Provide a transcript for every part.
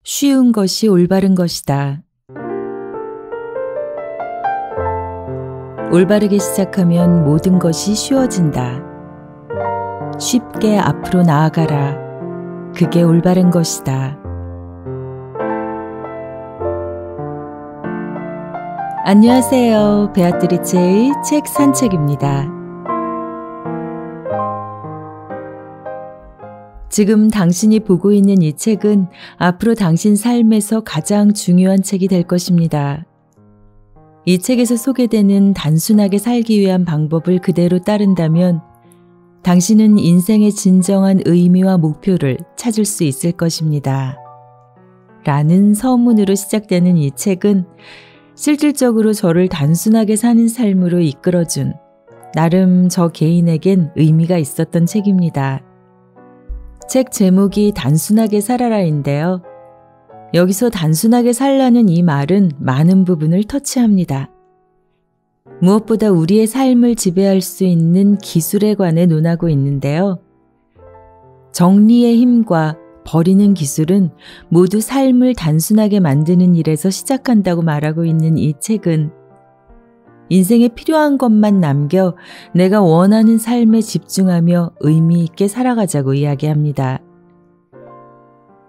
쉬운 것이 올바른 것이다. 올바르게 시작하면 모든 것이 쉬워진다. 쉽게 앞으로 나아가라. 그게 올바른 것이다. 안녕하세요. 베아트리체의 책 산책입니다. 지금 당신이 보고 있는 이 책은 앞으로 당신 삶에서 가장 중요한 책이 될 것입니다. 이 책에서 소개되는 단순하게 살기 위한 방법을 그대로 따른다면 당신은 인생의 진정한 의미와 목표를 찾을 수 있을 것입니다. 라는 서문으로 시작되는 이 책은 실질적으로 저를 단순하게 사는 삶으로 이끌어준 나름 저 개인에겐 의미가 있었던 책입니다. 책 제목이 단순하게 살아라인데요. 여기서 단순하게 살라는 이 말은 많은 부분을 터치합니다. 무엇보다 우리의 삶을 지배할 수 있는 기술에 관해 논하고 있는데요. 정리의 힘과 버리는 기술은 모두 삶을 단순하게 만드는 일에서 시작한다고 말하고 있는 이 책은 인생에 필요한 것만 남겨 내가 원하는 삶에 집중하며 의미 있게 살아가자고 이야기합니다.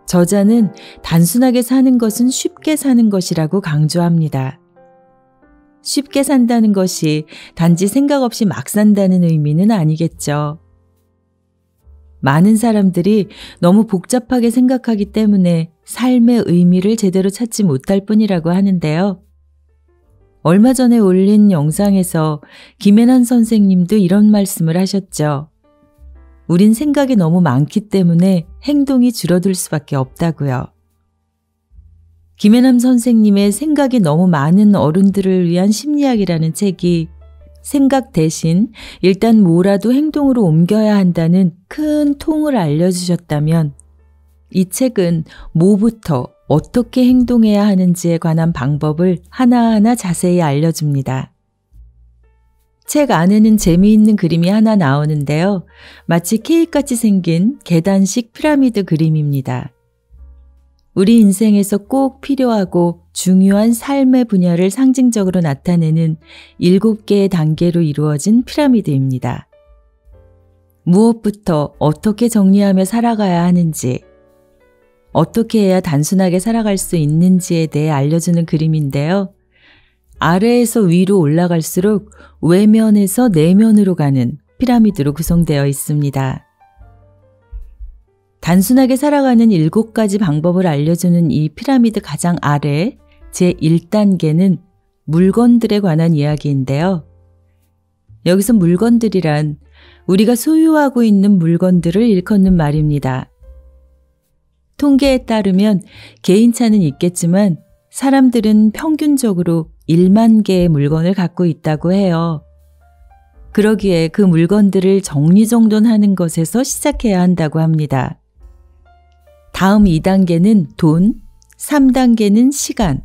저자는 단순하게 사는 것은 쉽게 사는 것이라고 강조합니다. 쉽게 산다는 것이 단지 생각 없이 막 산다는 의미는 아니겠죠. 많은 사람들이 너무 복잡하게 생각하기 때문에 삶의 의미를 제대로 찾지 못할 뿐이라고 하는데요. 얼마 전에 올린 영상에서 김혜란 선생님도 이런 말씀을 하셨죠. 우린 생각이 너무 많기 때문에 행동이 줄어들 수밖에 없다고요. 김혜남 선생님의 생각이 너무 많은 어른들을 위한 심리학이라는 책이 생각 대신 일단 뭐라도 행동으로 옮겨야 한다는 큰 통을 알려주셨다면 이 책은 뭐부터 어떻게 행동해야 하는지에 관한 방법을 하나하나 자세히 알려줍니다. 책 안에는 재미있는 그림이 하나 나오는데요. 마치 케이크같이 생긴 계단식 피라미드 그림입니다. 우리 인생에서 꼭 필요하고 중요한 삶의 분야를 상징적으로 나타내는 7개의 단계로 이루어진 피라미드입니다. 무엇부터 어떻게 정리하며 살아가야 하는지, 어떻게 해야 단순하게 살아갈 수 있는지에 대해 알려주는 그림인데요. 아래에서 위로 올라갈수록 외면에서 내면으로 가는 피라미드로 구성되어 있습니다. 단순하게 살아가는 7가지 방법을 알려주는 이 피라미드 가장 아래 제1단계는 물건들에 관한 이야기인데요. 여기서 물건들이란 우리가 소유하고 있는 물건들을 일컫는 말입니다. 통계에 따르면 개인차는 있겠지만 사람들은 평균적으로 1만 개의 물건을 갖고 있다고 해요. 그러기에 그 물건들을 정리정돈하는 것에서 시작해야 한다고 합니다. 다음 2단계는 돈, 3단계는 시간,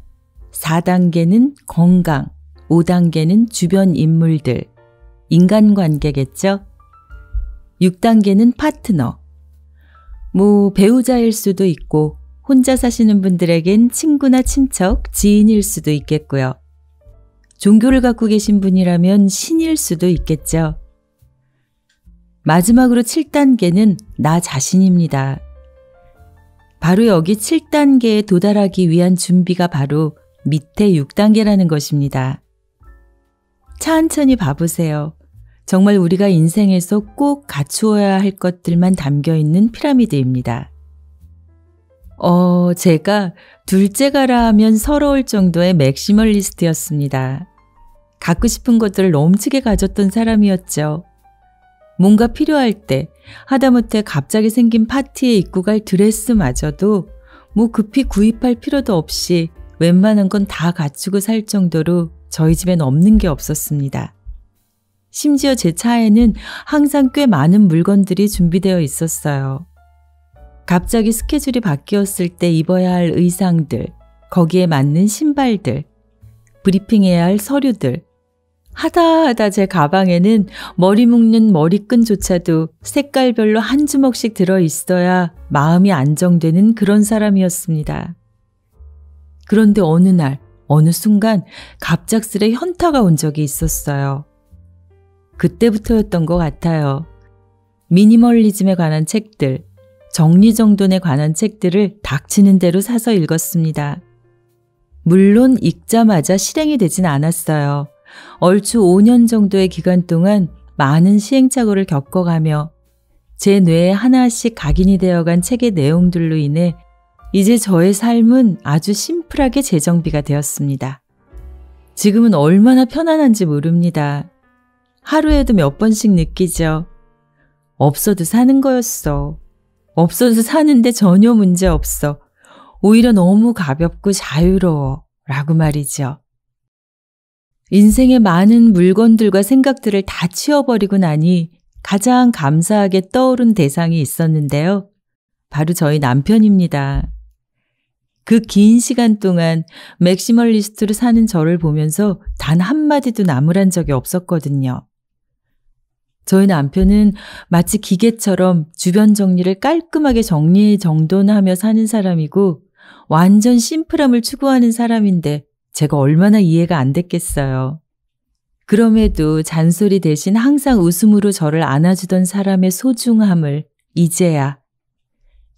4단계는 건강, 5단계는 주변 인물들, 인간관계겠죠? 6단계는 파트너, 배우자일 수도 있고 혼자 사시는 분들에겐 친구나 친척, 지인일 수도 있겠고요. 종교를 갖고 계신 분이라면 신일 수도 있겠죠. 마지막으로 7단계는 나 자신입니다. 바로 여기 7단계에 도달하기 위한 준비가 바로 밑에 6단계라는 것입니다. 천천히 봐보세요. 정말 우리가 인생에서 꼭 갖추어야 할 것들만 담겨있는 피라미드입니다. 제가 둘째가라 하면 서러울 정도의 맥시멀리스트였습니다. 갖고 싶은 것들을 넘치게 가졌던 사람이었죠. 뭔가 필요할 때 하다못해 갑자기 생긴 파티에 입고 갈 드레스마저도 급히 구입할 필요도 없이 웬만한 건 다 갖추고 살 정도로 저희 집엔 없는 게 없었습니다. 심지어 제 차에는 항상 꽤 많은 물건들이 준비되어 있었어요. 갑자기 스케줄이 바뀌었을 때 입어야 할 의상들, 거기에 맞는 신발들, 브리핑해야 할 서류들, 하다 제 가방에는 머리 묶는 머리끈조차도 색깔별로 한 주먹씩 들어있어야 마음이 안정되는 그런 사람이었습니다. 그런데 어느 날, 어느 순간 갑작스레 현타가 온 적이 있었어요. 그때부터였던 것 같아요. 미니멀리즘에 관한 책들, 정리정돈에 관한 책들을 닥치는 대로 사서 읽었습니다. 물론 읽자마자 실행이 되진 않았어요. 얼추 5년 정도의 기간 동안 많은 시행착오를 겪어가며 제 뇌에 하나씩 각인이 되어간 책의 내용들로 인해 이제 저의 삶은 아주 심플하게 재정비가 되었습니다. 지금은 얼마나 편안한지 모릅니다. 하루에도 몇 번씩 느끼죠. 없어도 사는 거였어. 없어도 사는데 전혀 문제 없어. 오히려 너무 가볍고 자유로워. 라고 말이죠. 인생의 많은 물건들과 생각들을 다 치워버리고 나니 가장 감사하게 떠오른 대상이 있었는데요. 바로 저희 남편입니다. 그 긴 시간 동안 맥시멀리스트로 사는 저를 보면서 단 한마디도 나무란 적이 없었거든요. 저희 남편은 마치 기계처럼 주변 정리를 깔끔하게 정리 정돈하며 사는 사람이고 완전 심플함을 추구하는 사람인데 제가 얼마나 이해가 안 됐겠어요. 그럼에도 잔소리 대신 항상 웃음으로 저를 안아주던 사람의 소중함을 이제야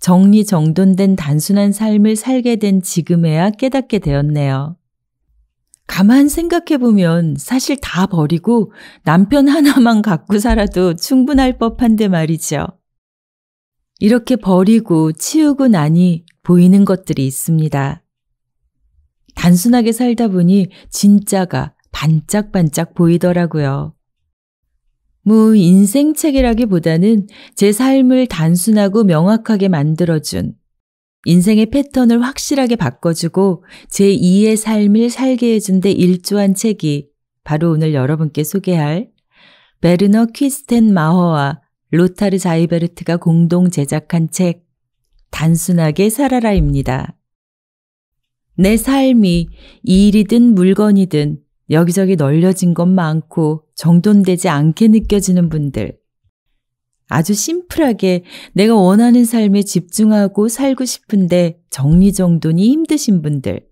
정리정돈된 단순한 삶을 살게 된 지금에야 깨닫게 되었네요. 가만 생각해보면 사실 다 버리고 남편 하나만 갖고 살아도 충분할 법한데 말이죠. 이렇게 버리고 치우고 나니 보이는 것들이 있습니다. 단순하게 살다 보니 진짜가 반짝반짝 보이더라고요. 인생책이라기보다는 제 삶을 단순하고 명확하게 만들어준, 인생의 패턴을 확실하게 바꿔주고 제2의 삶을 살게 해준 데 일조한 책이 바로 오늘 여러분께 소개할 베르너 퀴스텐마허와 로타르 자이베르트가 공동 제작한 책 단순하게 살아라입니다. 내 삶이 일이든 물건이든 여기저기 널려진 것 많고 정돈되지 않게 느껴지는 분들, 아주 심플하게 내가 원하는 삶에 집중하고 살고 싶은데 정리정돈이 힘드신 분들,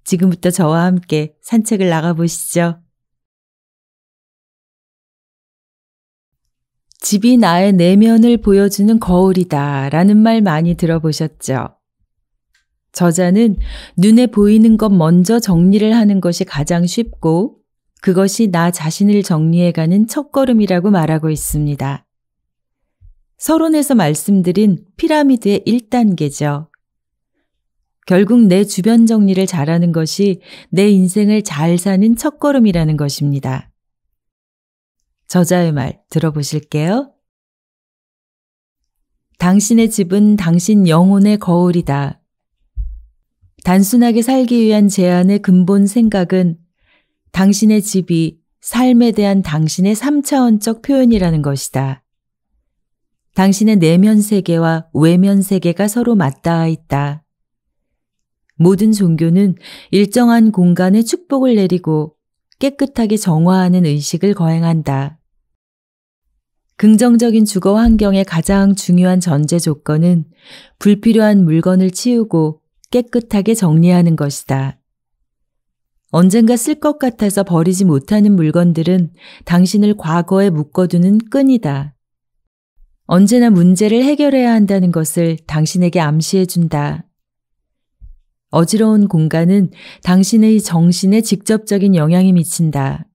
지금부터 저와 함께 산책을 나가보시죠. 집이 나의 내면을 보여주는 거울이다 라는 말 많이 들어보셨죠? 저자는 눈에 보이는 것 먼저 정리를 하는 것이 가장 쉽고 그것이 나 자신을 정리해가는 첫걸음이라고 말하고 있습니다. 서론에서 말씀드린 피라미드의 1단계죠. 결국 내 주변 정리를 잘하는 것이 내 인생을 잘 사는 첫걸음이라는 것입니다. 저자의 말 들어보실게요. 당신의 집은 당신 영혼의 거울이다. 단순하게 살기 위한 제안의 근본 생각은 당신의 집이 삶에 대한 당신의 3차원적 표현이라는 것이다. 당신의 내면 세계와 외면 세계가 서로 맞닿아 있다. 모든 종교는 일정한 공간에 축복을 내리고 깨끗하게 정화하는 의식을 거행한다. 긍정적인 주거 환경의 가장 중요한 전제 조건은 불필요한 물건을 치우고 깨끗하게 정리하는 것이다. 언젠가 쓸 것 같아서 버리지 못하는 물건들은 당신을 과거에 묶어두는 끈이다. 언제나 문제를 해결해야 한다는 것을 당신에게 암시해준다. 어지러운 공간은 당신의 정신에 직접적인 영향이 미친다.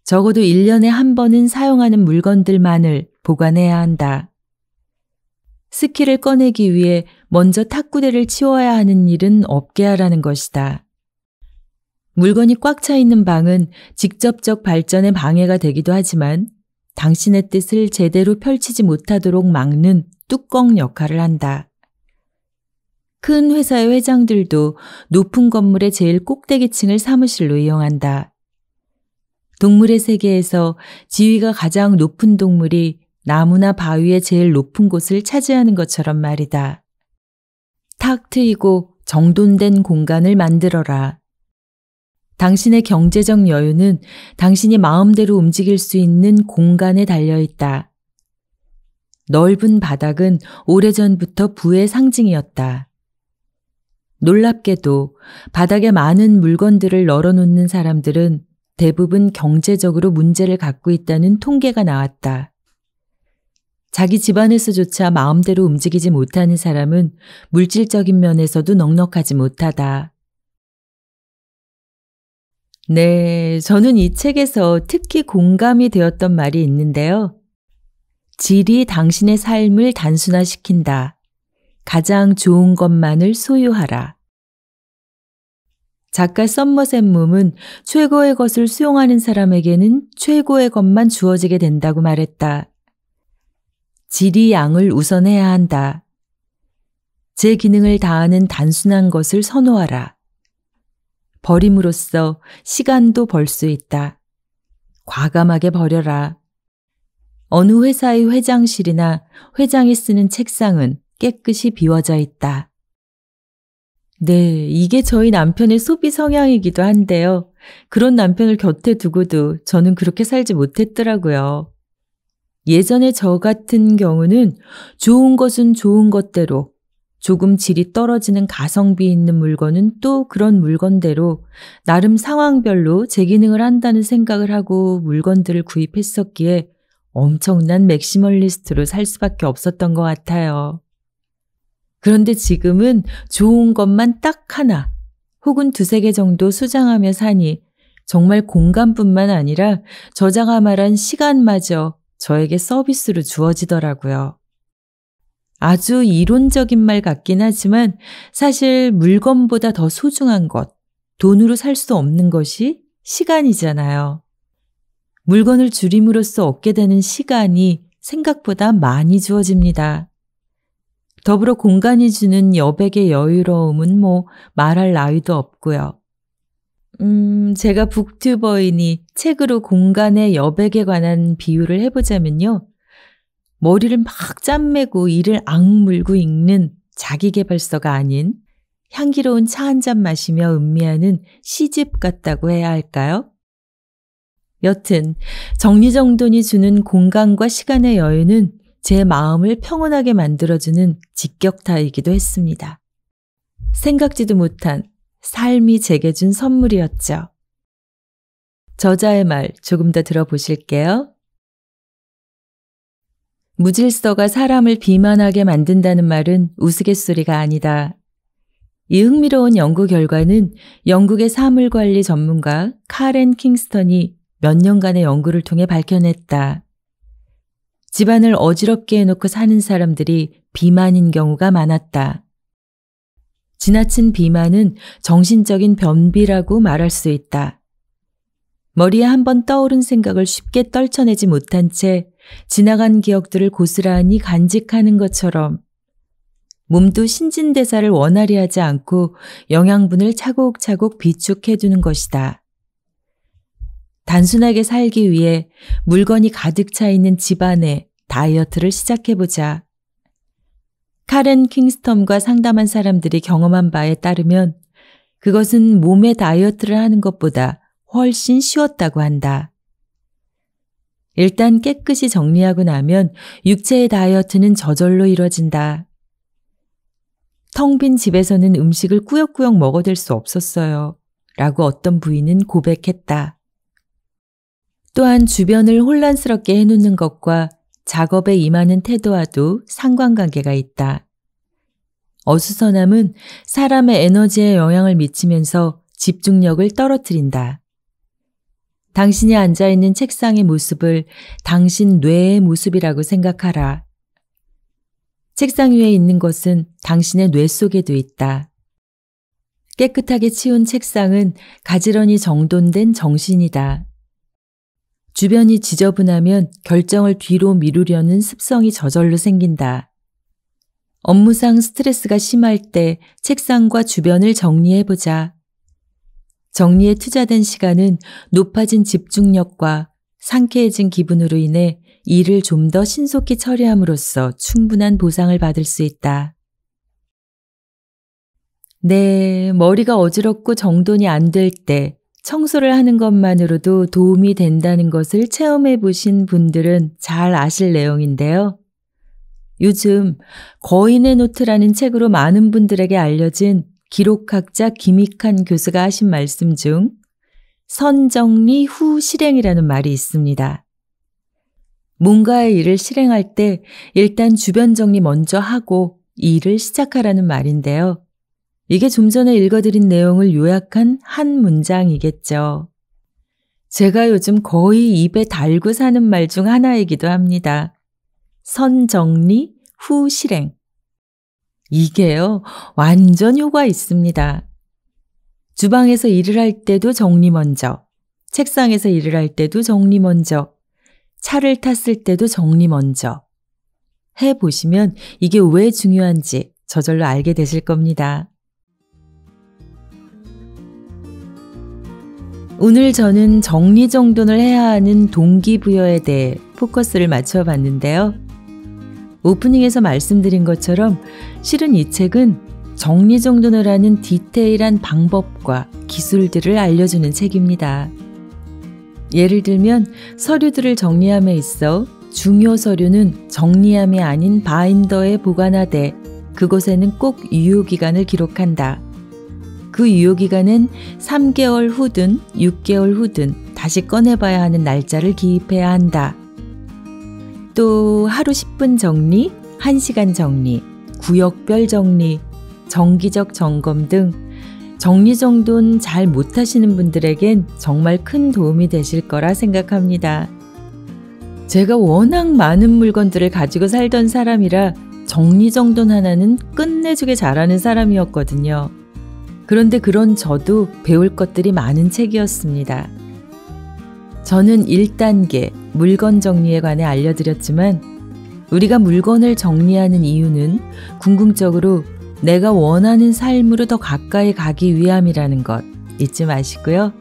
적어도 1년에 한 번은 사용하는 물건들만을 보관해야 한다. 스키를 꺼내기 위해 먼저 탁구대를 치워야 하는 일은 없게 하라는 것이다. 물건이 꽉 차 있는 방은 직접적 발전에 방해가 되기도 하지만 당신의 뜻을 제대로 펼치지 못하도록 막는 뚜껑 역할을 한다. 큰 회사의 회장들도 높은 건물의 제일 꼭대기층을 사무실로 이용한다. 동물의 세계에서 지위가 가장 높은 동물이 나무나 바위의 제일 높은 곳을 차지하는 것처럼 말이다. 탁 트이고 정돈된 공간을 만들어라. 당신의 경제적 여유는 당신이 마음대로 움직일 수 있는 공간에 달려있다. 넓은 바닥은 오래전부터 부의 상징이었다. 놀랍게도 바닥에 많은 물건들을 널어놓는 사람들은 대부분 경제적으로 문제를 갖고 있다는 통계가 나왔다. 자기 집안에서조차 마음대로 움직이지 못하는 사람은 물질적인 면에서도 넉넉하지 못하다. 네, 저는 이 책에서 특히 공감이 되었던 말이 있는데요. 질이 당신의 삶을 단순화시킨다. 가장 좋은 것만을 소유하라. 작가 썸머셋 mom은 최고의 것을 수용하는 사람에게는 최고의 것만 주어지게 된다고 말했다. 질이 양을 우선해야 한다. 제 기능을 다하는 단순한 것을 선호하라. 버림으로써 시간도 벌 수 있다. 과감하게 버려라. 어느 회사의 회장실이나 회장이 쓰는 책상은 깨끗이 비워져 있다. 네, 이게 저희 남편의 소비 성향이기도 한데요. 그런 남편을 곁에 두고도 저는 그렇게 살지 못했더라고요. 예전에 저 같은 경우는 좋은 것은 좋은 것대로, 조금 질이 떨어지는 가성비 있는 물건은 또 그런 물건대로 나름 상황별로 제 기능을 한다는 생각을 하고 물건들을 구입했었기에 엄청난 맥시멀리스트로 살 수밖에 없었던 것 같아요. 그런데 지금은 좋은 것만 딱 하나 혹은 두세 개 정도 수장하며 사니 정말 공간뿐만 아니라 저자가 말한 시간마저 저에게 서비스로 주어지더라고요. 아주 이론적인 말 같긴 하지만 사실 물건보다 더 소중한 것, 돈으로 살 수 없는 것이 시간이잖아요. 물건을 줄임으로써 얻게 되는 시간이 생각보다 많이 주어집니다. 더불어 공간이 주는 여백의 여유로움은 말할 나위도 없고요. 제가 북튜버이니 책으로 공간의 여백에 관한 비유를 해보자면요. 머리를 막 짬매고 이를 악물고 읽는 자기계발서가 아닌 향기로운 차 한 잔 마시며 음미하는 시집 같다고 해야 할까요? 여튼 정리정돈이 주는 공간과 시간의 여유는 제 마음을 평온하게 만들어주는 직격타이기도 했습니다. 생각지도 못한 삶이 제게 준 선물이었죠. 저자의 말 조금 더 들어보실게요. 무질서가 사람을 비만하게 만든다는 말은 우스갯소리가 아니다. 이 흥미로운 연구 결과는 영국의 사물관리 전문가 카렌 킹스턴이 몇 년간의 연구를 통해 밝혀냈다. 집안을 어지럽게 해놓고 사는 사람들이 비만인 경우가 많았다. 지나친 비만은 정신적인 변비라고 말할 수 있다. 머리에 한번 떠오른 생각을 쉽게 떨쳐내지 못한 채 지나간 기억들을 고스란히 간직하는 것처럼 몸도 신진대사를 원활히 하지 않고 영양분을 차곡차곡 비축해두는 것이다. 단순하게 살기 위해 물건이 가득 차 있는 집안에 다이어트를 시작해보자. 카렌 킹스턴과 상담한 사람들이 경험한 바에 따르면 그것은 몸의 다이어트를 하는 것보다 훨씬 쉬웠다고 한다. 일단 깨끗이 정리하고 나면 육체의 다이어트는 저절로 이뤄진다. 텅 빈 집에서는 음식을 꾸역꾸역 먹어댈 수 없었어요. 라고 어떤 부인은 고백했다. 또한 주변을 혼란스럽게 해놓는 것과 작업에 임하는 태도와도 상관관계가 있다. 어수선함은 사람의 에너지에 영향을 미치면서 집중력을 떨어뜨린다. 당신이 앉아있는 책상의 모습을 당신 뇌의 모습이라고 생각하라. 책상 위에 있는 것은 당신의 뇌 속에도 있다. 깨끗하게 치운 책상은 가지런히 정돈된 정신이다. 주변이 지저분하면 결정을 뒤로 미루려는 습성이 저절로 생긴다. 업무상 스트레스가 심할 때 책상과 주변을 정리해보자. 정리에 투자된 시간은 높아진 집중력과 상쾌해진 기분으로 인해 일을 좀 더 신속히 처리함으로써 충분한 보상을 받을 수 있다. 네, 머리가 어지럽고 정돈이 안 될 때 청소를 하는 것만으로도 도움이 된다는 것을 체험해 보신 분들은 잘 아실 내용인데요. 요즘 거인의 노트라는 책으로 많은 분들에게 알려진 기록학자 김익한 교수가 하신 말씀 중 선정리 후 실행이라는 말이 있습니다. 뭔가의 일을 실행할 때 일단 주변 정리 먼저 하고 일을 시작하라는 말인데요. 이게 좀 전에 읽어드린 내용을 요약한 한 문장이겠죠. 제가 요즘 거의 입에 달고 사는 말 중 하나이기도 합니다. 선정리 후 실행. 이게요, 완전 효과 있습니다. 주방에서 일을 할 때도 정리 먼저, 책상에서 일을 할 때도 정리 먼저, 차를 탔을 때도 정리 먼저. 해보시면 이게 왜 중요한지 저절로 알게 되실 겁니다. 오늘 저는 정리정돈을 해야 하는 동기부여에 대해 포커스를 맞춰 봤는데요. 오프닝에서 말씀드린 것처럼 실은 이 책은 정리정돈을 하는 디테일한 방법과 기술들을 알려주는 책입니다. 예를 들면 서류들을 정리함에 있어 중요 서류는 정리함이 아닌 바인더에 보관하되 그곳에는 꼭 유효기간을 기록한다. 그 유효기간은 3개월 후든 6개월 후든 다시 꺼내봐야 하는 날짜를 기입해야 한다. 또 하루 10분 정리, 1시간 정리, 구역별 정리, 정기적 점검 등 정리정돈 잘 못하시는 분들에겐 정말 큰 도움이 되실 거라 생각합니다. 제가 워낙 많은 물건들을 가지고 살던 사람이라 정리정돈 하나는 끝내주게 잘하는 사람이었거든요. 그런데 그런 저도 배울 것들이 많은 책이었습니다. 저는 1단계 물건 정리에 관해 알려드렸지만 우리가 물건을 정리하는 이유는 궁극적으로 내가 원하는 삶으로 더 가까이 가기 위함이라는 것 잊지 마시고요.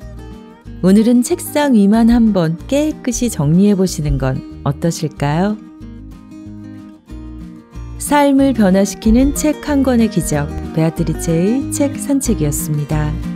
오늘은 책상 위만 한번 깨끗이 정리해 보시는 건 어떠실까요? 삶을 변화시키는 책 한 권의 기적, 베아트리체의 책 산책이었습니다.